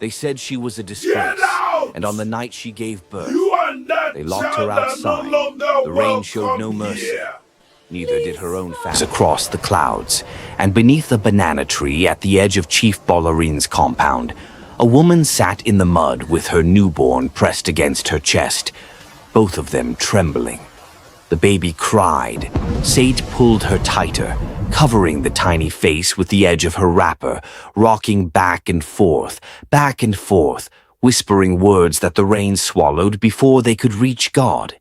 They said she was a disgrace, and on the night she gave birth, they locked her outside. The rain showed no mercy. Neither did her own family. Across the clouds, and beneath a banana tree at the edge of Chief Ballerin's compound, a woman sat in the mud with her newborn pressed against her chest, both of them trembling. The baby cried. Sade pulled her tighter, covering the tiny face with the edge of her wrapper, rocking back and forth, whispering words that the rain swallowed before they could reach God.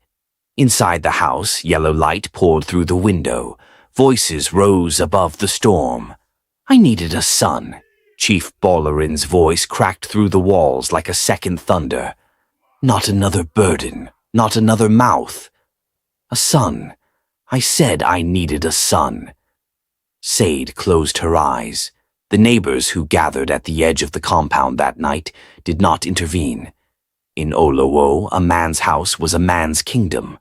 Inside the house, yellow light poured through the window. Voices rose above the storm. I needed a son. Chief Ballerin's voice cracked through the walls like a second thunder. Not another burden, not another mouth. A son. I said I needed a son. Sade closed her eyes. The neighbors who gathered at the edge of the compound that night did not intervene. In Olowo, a man's house was a man's kingdom.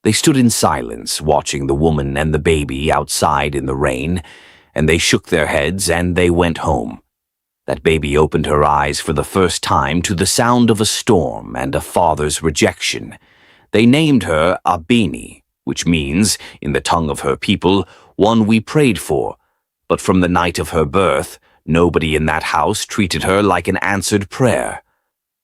They stood in silence, watching the woman and the baby outside in the rain, and they shook their heads and they went home. That baby opened her eyes for the first time to the sound of a storm and a father's rejection. They named her Abeni, which means, in the tongue of her people, one we prayed for. But from the night of her birth, nobody in that house treated her like an answered prayer.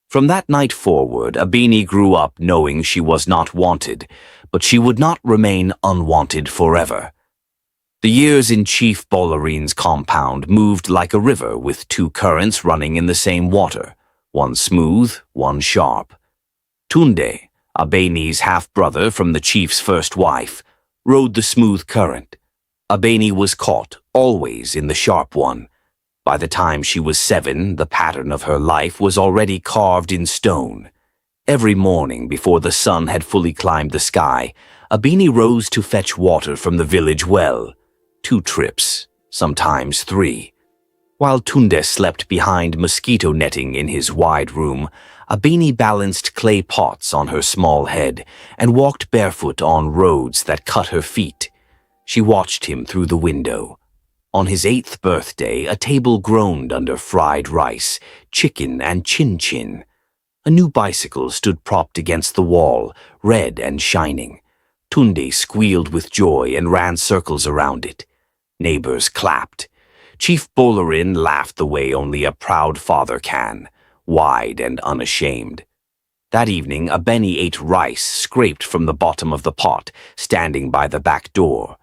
From that night forward, Abeni grew up knowing she was not wanted, but she would not remain unwanted forever. The years in Chief Ballerin's compound moved like a river with two currents running in the same water, one smooth, one sharp. Tunde, Abeni's half-brother from the chief's first wife, rode the smooth current. Abeni was caught, always in the sharp one. By the time she was 7, the pattern of her life was already carved in stone. Every morning before the sun had fully climbed the sky, Abeni rose to fetch water from the village well. 2 trips, sometimes 3. While Tunde slept behind mosquito netting in his wide room, Abeni balanced clay pots on her small head and walked barefoot on roads that cut her feet. She watched him through the window. On his 8th birthday, a table groaned under fried rice, chicken, and chin-chin. A new bicycle stood propped against the wall, red and shining. Tunde squealed with joy and ran circles around it. Neighbors clapped. Chief Ballerin laughed the way only a proud father can, wide and unashamed. That evening, Abeni ate rice scraped from the bottom of the pot, standing by the back door.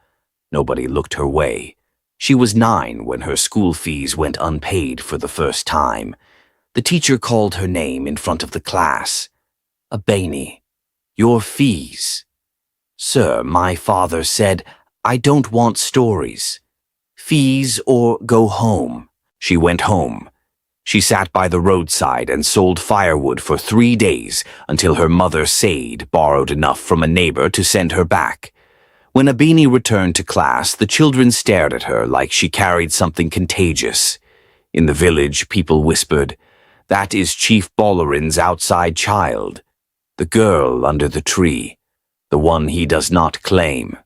Nobody looked her way. She was 9 when her school fees went unpaid for the first time. The teacher called her name in front of the class. Abeni, your fees. Sir, my father said, I don't want stories. Fees or go home. She went home. She sat by the roadside and sold firewood for 3 days until her mother Sade borrowed enough from a neighbor to send her back. When Abeni returned to class, the children stared at her like she carried something contagious. In the village, people whispered, that is Chief Ballerin's outside child, the girl under the tree, the one he does not claim.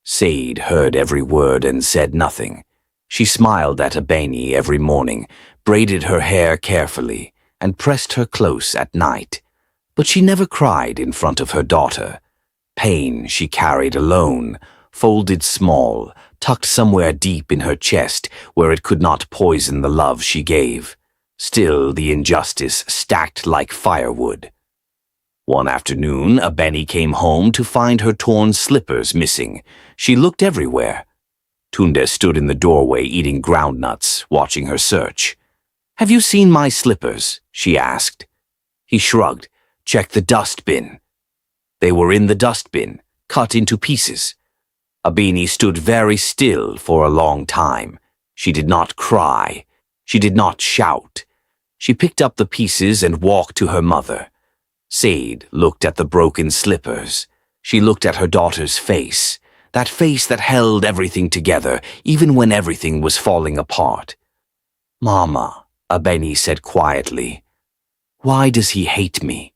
Sade heard every word and said nothing. She smiled at Abeni every morning, braided her hair carefully, and pressed her close at night. But she never cried in front of her daughter. Pain she carried alone, folded small, tucked somewhere deep in her chest where it could not poison the love she gave. Still the injustice stacked like firewood. One afternoon, Abeni came home to find her torn slippers missing. She looked everywhere. Tunde stood in the doorway eating groundnuts, watching her search. Have you seen my slippers? She asked. He shrugged. Check the dustbin. They were in the dustbin, cut into pieces. Abeni stood very still for a long time. She did not cry. She did not shout. She picked up the pieces and walked to her mother. Sade looked at the broken slippers. She looked at her daughter's face, that face that held everything together, even when everything was falling apart. Mama, Abeni said quietly, why does he hate me?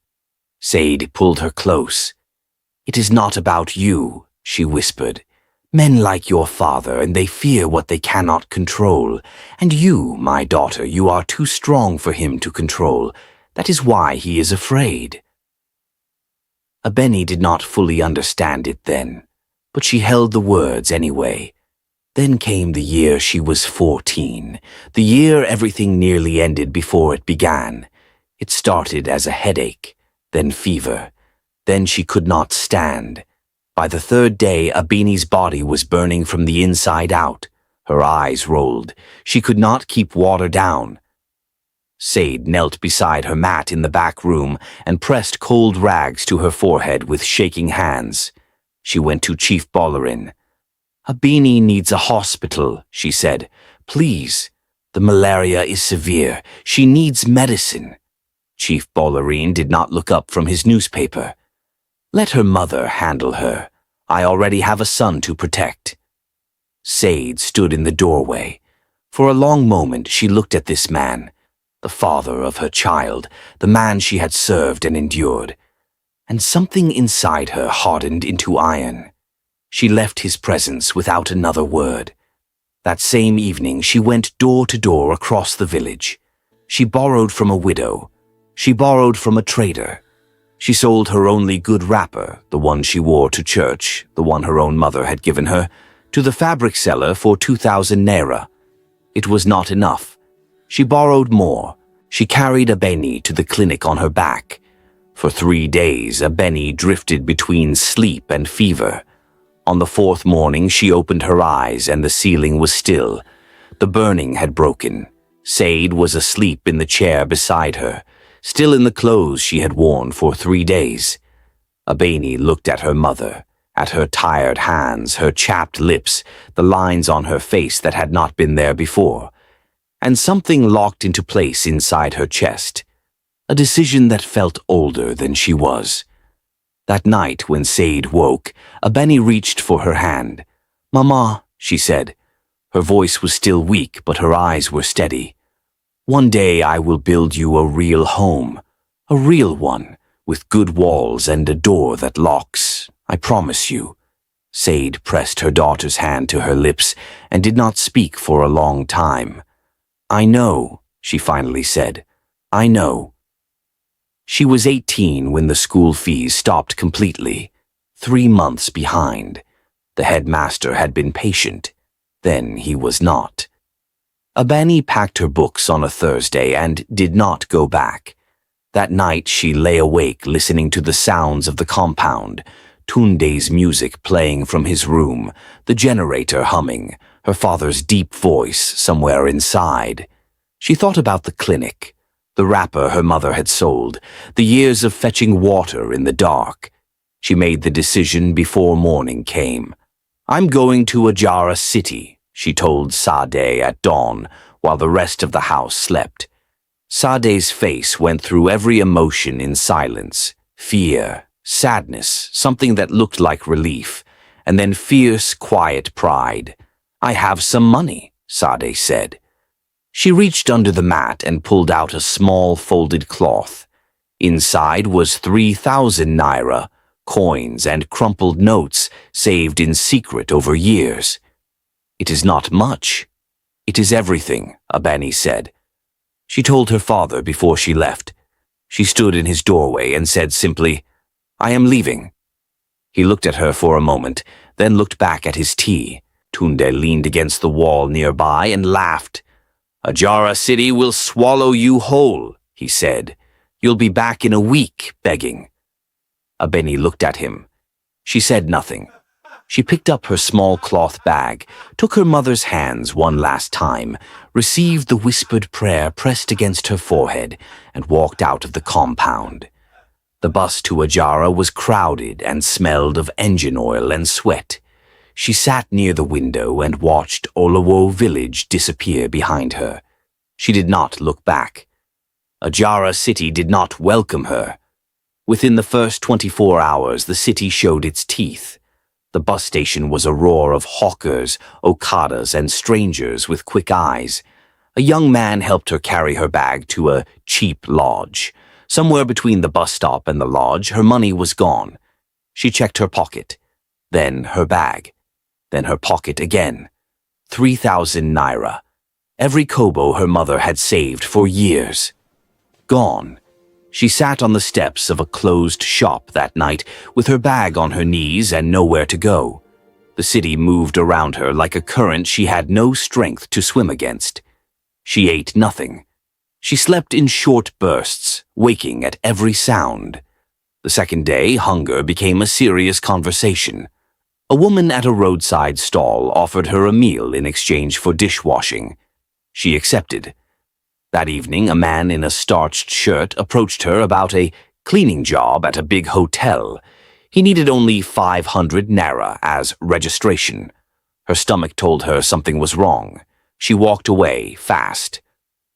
Sade pulled her close. It is not about you, she whispered. Men like your father, and they fear what they cannot control. And you, my daughter, you are too strong for him to control. That is why he is afraid." Abeni did not fully understand it then, but she held the words anyway. Then came the year she was 14, the year everything nearly ended before it began. It started as a headache, then fever. Then she could not stand. By the third day, Abeni's body was burning from the inside out. Her eyes rolled. She could not keep water down. Said knelt beside her mat in the back room and pressed cold rags to her forehead with shaking hands. She went to Chief Bolarin. "Abeni needs a hospital," she said. "Please. The malaria is severe. She needs medicine." Chief Bolarin did not look up from his newspaper. "Let her mother handle her. I already have a son to protect." Said stood in the doorway. For a long moment she looked at this man, the father of her child, the man she had served and endured. And something inside her hardened into iron. She left his presence without another word. That same evening she went door to door across the village. She borrowed from a widow. She borrowed from a trader. She sold her only good wrapper, the one she wore to church, the one her own mother had given her, to the fabric seller for 2,000 naira. It was not enough. She borrowed more. She carried Abeni to the clinic on her back. For 3 days, Abeni drifted between sleep and fever. On the 4th morning, she opened her eyes and the ceiling was still. The burning had broken. Said was asleep in the chair beside her, still in the clothes she had worn for 3 days. Abeni looked at her mother, at her tired hands, her chapped lips, the lines on her face that had not been there before. And something locked into place inside her chest. A decision that felt older than she was. That night when Said woke, Abeni reached for her hand. "Mama," she said. Her voice was still weak, but her eyes were steady. "One day I will build you a real home. A real one, with good walls and a door that locks. I promise you." Said pressed her daughter's hand to her lips and did not speak for a long time. "I know," she finally said. "I know." She was 18 when the school fees stopped completely, 3 months behind. The headmaster had been patient. Then he was not. Abeni packed her books on a Thursday and did not go back. That night she lay awake listening to the sounds of the compound, Tunde's music playing from his room, the generator humming, her father's deep voice somewhere inside. She thought about the clinic, the wrapper her mother had sold, the years of fetching water in the dark. She made the decision before morning came. "I'm going to Ajara City," she told Sade at dawn, while the rest of the house slept. Sade's face went through every emotion in silence: fear, sadness, something that looked like relief, and then fierce, quiet pride. "I have some money," Sade said. She reached under the mat and pulled out a small folded cloth. Inside was 3,000 naira, coins and crumpled notes saved in secret over years. "It is not much. It is everything," Abeni said. She told her father before she left. She stood in his doorway and said simply, "I am leaving." He looked at her for a moment, then looked back at his tea. Tunde leaned against the wall nearby and laughed. "Ajara City will swallow you whole," he said. "You'll be back in a week, begging." Abeni looked at him. She said nothing. She picked up her small cloth bag, took her mother's hands one last time, received the whispered prayer pressed against her forehead, and walked out of the compound. The bus to Ajara was crowded and smelled of engine oil and sweat. She sat near the window and watched Olawo village disappear behind her. She did not look back. Ajara City did not welcome her. Within the first 24 hours, the city showed its teeth. The bus station was a roar of hawkers, okadas, and strangers with quick eyes. A young man helped her carry her bag to a cheap lodge. Somewhere between the bus stop and the lodge, her money was gone. She checked her pocket, then her bag. Then her pocket again. 3,000 naira. Every kobo her mother had saved for years. Gone. She sat on the steps of a closed shop that night with her bag on her knees and nowhere to go. The city moved around her like a current she had no strength to swim against. She ate nothing. She slept in short bursts, waking at every sound. The second day, hunger became a serious conversation. A woman at a roadside stall offered her a meal in exchange for dishwashing. She accepted. That evening, a man in a starched shirt approached her about a cleaning job at a big hotel. He needed only 500 naira as registration. Her stomach told her something was wrong. She walked away fast.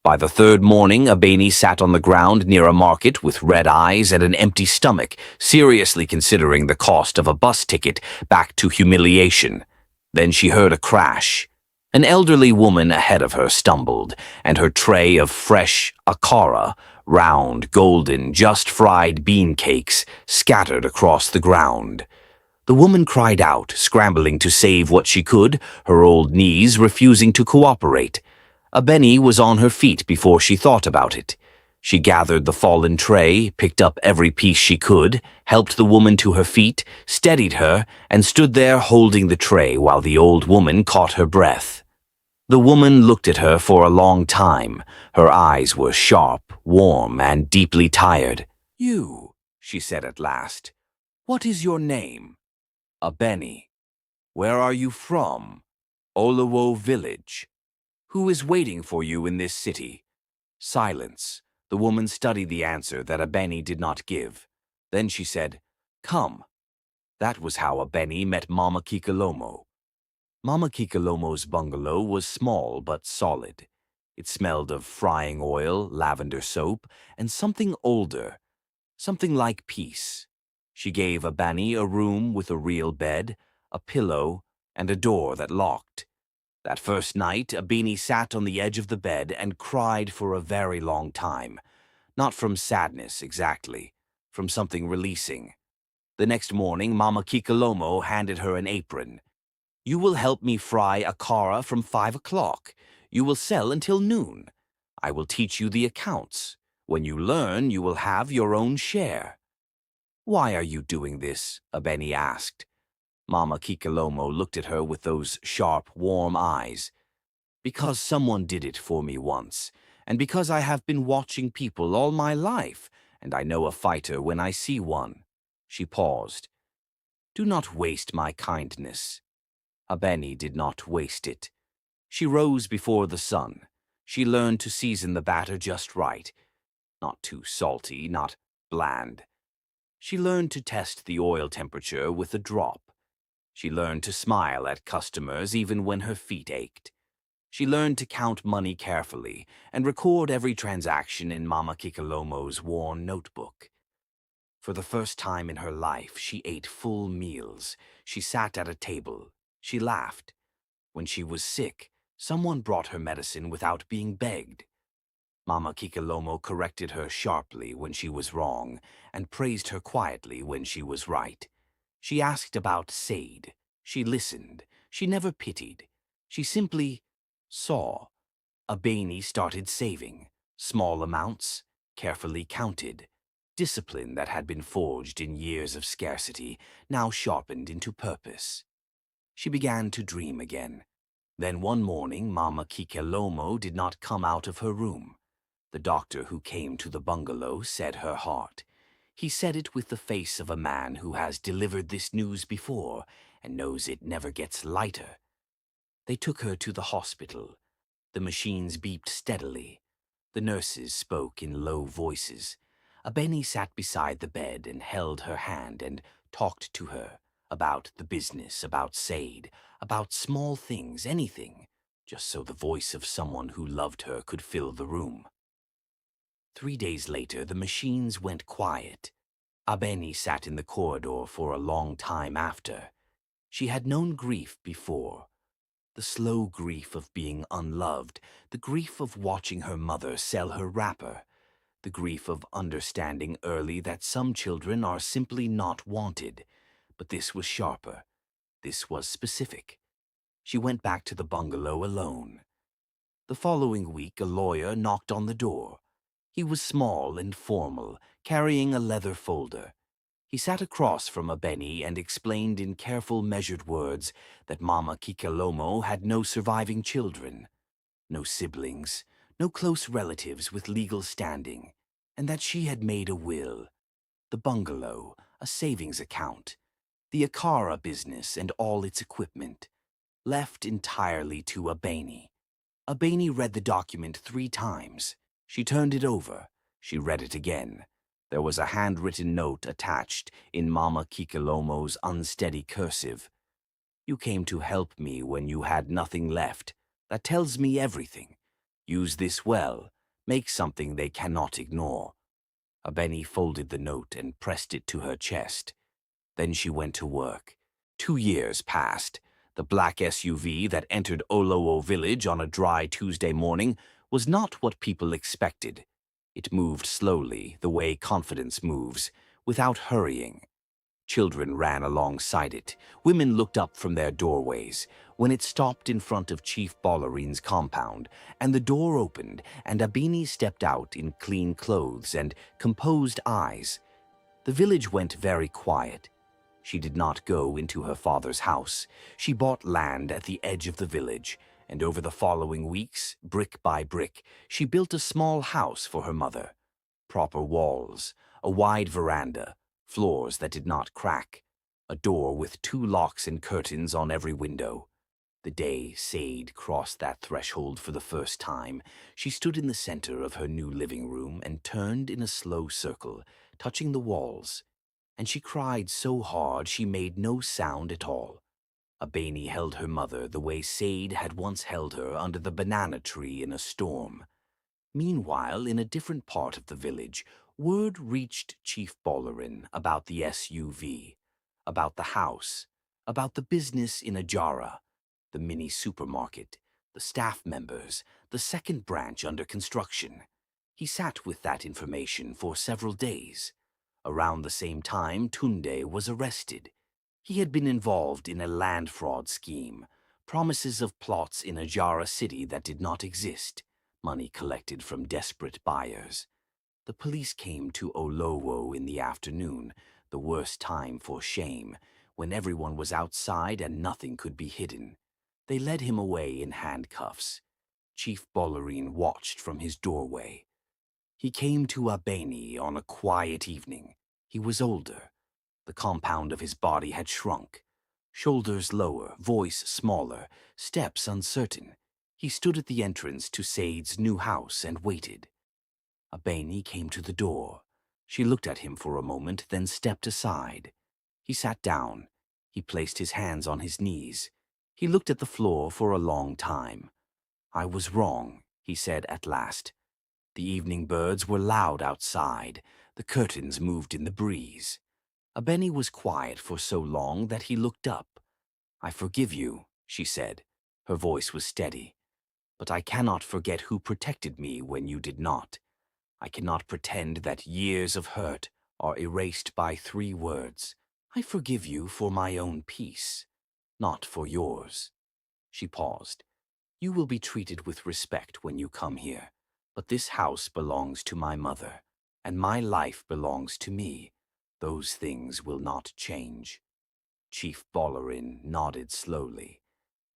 By the third morning, Abeni sat on the ground near a market with red eyes and an empty stomach, seriously considering the cost of a bus ticket back to humiliation. Then she heard a crash. An elderly woman ahead of her stumbled, and her tray of fresh akara, round, golden, just-fried bean cakes, scattered across the ground. The woman cried out, scrambling to save what she could, her old knees refusing to cooperate. Abeni was on her feet before she thought about it. She gathered the fallen tray, picked up every piece she could, helped the woman to her feet, steadied her, and stood there holding the tray while the old woman caught her breath. The woman looked at her for a long time. Her eyes were sharp, warm, and deeply tired. "You," she said at last. "What is your name?" "Abeni." "Where are you from?" "Olowo village." "Who is waiting for you in this city?" Silence. The woman studied the answer that Abeni did not give. Then she said, "Come." That was how Abeni met Mama Kikelomo. Mama Kikelomo's bungalow was small but solid. It smelled of frying oil, lavender soap, and something older, something like peace. She gave Abeni a room with a real bed, a pillow, and a door that locked. That first night, Abeni sat on the edge of the bed and cried for a very long time. Not from sadness, exactly. From something releasing. The next morning, Mama Kikelomo handed her an apron. "You will help me fry akara from 5 o'clock. You will sell until noon. I will teach you the accounts. When you learn, you will have your own share." "Why are you doing this?" Abeni asked. Mama Kikelomo looked at her with those sharp, warm eyes. "Because someone did it for me once, and because I have been watching people all my life, and I know a fighter when I see one." She paused. "Do not waste my kindness." Abeni did not waste it. She rose before the sun. She learned to season the batter just right. Not too salty, not bland. She learned to test the oil temperature with a drop. She learned to smile at customers even when her feet ached. She learned to count money carefully and record every transaction in Mama Kikelomo's worn notebook. For the first time in her life, she ate full meals. She sat at a table. She laughed. When she was sick, someone brought her medicine without being begged. Mama Kikelomo corrected her sharply when she was wrong and praised her quietly when she was right. She asked about Said. She listened. She never pitied. She simply saw. Abeni started saving. Small amounts, carefully counted. Discipline that had been forged in years of scarcity, now sharpened into purpose. She began to dream again. Then one morning, Mama Kikelomo did not come out of her room. The doctor who came to the bungalow said her heart. He said it with the face of a man who has delivered this news before and knows it never gets lighter. They took her to the hospital. The machines beeped steadily. The nurses spoke in low voices. Abeni sat beside the bed and held her hand and talked to her about the business, about Said, about small things, anything, just so the voice of someone who loved her could fill the room. 3 days later, the machines went quiet. Abeni sat in the corridor for a long time after. She had known grief before. The slow grief of being unloved, the grief of watching her mother sell her wrapper, the grief of understanding early that some children are simply not wanted. But this was sharper. This was specific. She went back to the bungalow alone. The following week, a lawyer knocked on the door. He was small and formal, carrying a leather folder. He sat across from Abeni and explained in careful, measured words that Mama Kikelomo had no surviving children, no siblings, no close relatives with legal standing, and that she had made a will, the bungalow, a savings account, the akara business and all its equipment, left entirely to Abeni. Abeni read the document 3 times. She turned it over. She read it again. There was a handwritten note attached in Mama Kikelomo's unsteady cursive. You came to help me when you had nothing left. That tells me everything. Use this well. Make something they cannot ignore. Abeni folded the note and pressed it to her chest. Then she went to work. 2 years passed. The black SUV that entered Olowo village on a dry Tuesday morning was not what people expected. It moved slowly, the way confidence moves, without hurrying. Children ran alongside it. Women looked up from their doorways. When it stopped in front of Chief Ballerine's compound, and the door opened, and Abeni stepped out in clean clothes and composed eyes, the village went very quiet. She did not go into her father's house. She bought land at the edge of the village, and over the following weeks, brick by brick, she built a small house for her mother. Proper walls, a wide veranda, floors that did not crack, a door with 2 locks and curtains on every window. The day Sade crossed that threshold for the first time, she stood in the center of her new living room and turned in a slow circle, touching the walls. And she cried so hard she made no sound at all. Abeni held her mother the way Sade had once held her under the banana tree in a storm. Meanwhile, in a different part of the village, word reached Chief Ballerin about the SUV, about the house, about the business in Ajara, the mini supermarket, the staff members, the second branch under construction. He sat with that information for several days. Around the same time, Tunde was arrested. He had been involved in a land fraud scheme, promises of plots in Ajara city that did not exist, money collected from desperate buyers. The police came to Olowo in the afternoon, the worst time for shame, when everyone was outside and nothing could be hidden. They led him away in handcuffs. Chief Ballerin watched from his doorway. He came to Abeni on a quiet evening. He was older. The compound of his body had shrunk. Shoulders lower, voice smaller, steps uncertain. He stood at the entrance to Sade's new house and waited. Abeni came to the door. She looked at him for a moment, then stepped aside. He sat down. He placed his hands on his knees. He looked at the floor for a long time. I was wrong, he said at last. The evening birds were loud outside. The curtains moved in the breeze. Abeni was quiet for so long that he looked up. I forgive you, she said. Her voice was steady. But I cannot forget who protected me when you did not. I cannot pretend that years of hurt are erased by 3 words. I forgive you for my own peace, not for yours. She paused. You will be treated with respect when you come here, but this house belongs to my mother, and my life belongs to me. Those things will not change. Chief Ballerin nodded slowly.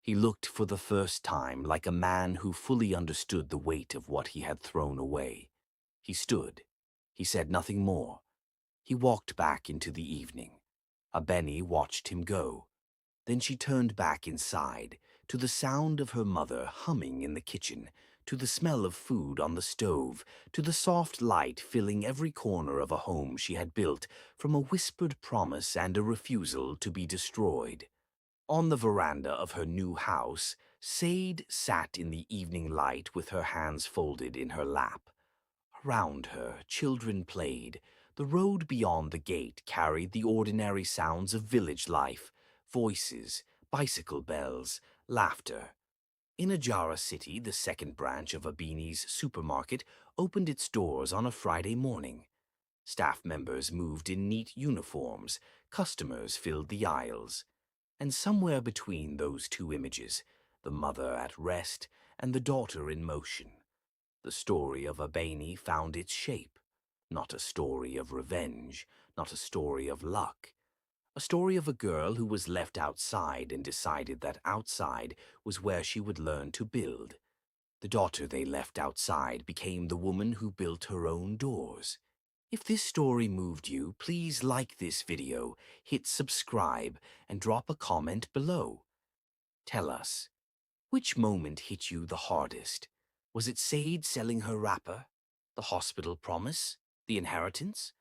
He looked for the first time like a man who fully understood the weight of what he had thrown away. He stood. He said nothing more. He walked back into the evening. Abeni watched him go. Then she turned back inside, to the sound of her mother humming in the kitchen, to the smell of food on the stove, to the soft light filling every corner of a home she had built from a whispered promise and a refusal to be destroyed. On the veranda of her new house, Sade sat in the evening light with her hands folded in her lap. Around her, children played. The road beyond the gate carried the ordinary sounds of village life, voices, bicycle bells, laughter. In Ajara City, the second branch of Abeni's supermarket opened its doors on a Friday morning. Staff members moved in neat uniforms. Customers filled the aisles. And somewhere between those two images, the mother at rest and the daughter in motion, the story of Abeni found its shape. Not a story of revenge, not a story of luck. A story of a girl who was left outside and decided that outside was where she would learn to build. The daughter they left outside became the woman who built her own doors. If this story moved you, please like this video, hit subscribe, and drop a comment below. Tell us, which moment hit you the hardest? Was it Sade selling her wrapper? The hospital promise? The inheritance?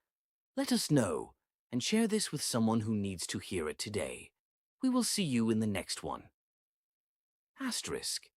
Let us know, and share this with someone who needs to hear it today. We will see you in the next one. Asterisk.